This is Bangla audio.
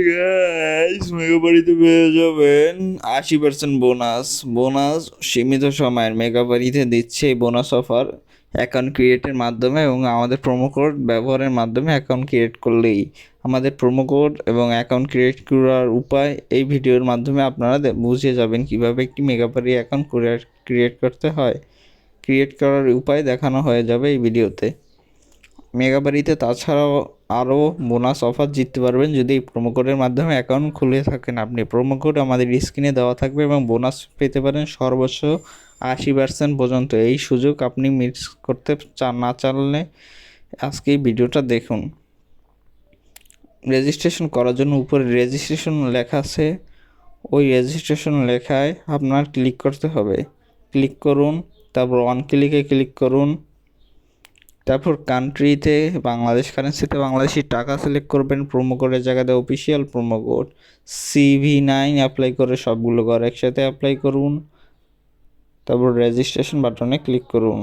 গাইস মেগা বাড়িতে পেয়ে যাবেন 80% বোনাস। বোনাস সীমিত সময়ের মেগা বাড়িতে দিচ্ছে এই বোনাস অফার অ্যাকাউন্ট ক্রিয়েটের মাধ্যমে এবং আমাদের প্রোমো কোড ব্যবহারের মাধ্যমে অ্যাকাউন্ট ক্রিয়েট করলেই। আমাদের প্রোমো কোড এবং অ্যাকাউন্ট ক্রিয়েট করার উপায় এই ভিডিওর মাধ্যমে আপনারা বুঝে যাবেন কিভাবে একটি মেগা বাড়ি অ্যাকাউন্ট ক্রিয়েট করতে হয়। ক্রিয়েট করার উপায় দেখানো হয়ে যাবে এই ভিডিওতে। মেগা বাড়িতে তাছাড়াও আরও বোনাস অফার জিততে পারবেন যদি এই প্রোমো কোডের মাধ্যমে অ্যাকাউন্ট খুলে থাকেন আপনি। প্রোমো কোড আমাদের স্ক্রিনে দেওয়া থাকবে এবং বোনাস পেতে পারেন সর্বোচ্চ 80% পর্যন্ত। এই সুযোগ আপনি মিস করতে না চাইলে আজকে এই ভিডিওটা দেখুন। রেজিস্ট্রেশন করার জন্য উপরে রেজিস্ট্রেশন লেখা আছে, ওই রেজিস্ট্রেশন লেখায় আপনার ক্লিক করতে হবে। ক্লিক করুন, তারপর ওয়ান ক্লিকে ক্লিক করুন। তারপর কান্ট্রিতে বাংলাদেশ, কারেন্সিতে বাংলাদেশি টাকা সিলেক্ট করবেন। প্রোমো কোডের জায়গাতে official promo code CV9 apply করে সবগুলো ঘর একসাথে অ্যাপ্লাই করুন। তারপর রেজিস্ট্রেশন বাটনে ক্লিক করুন।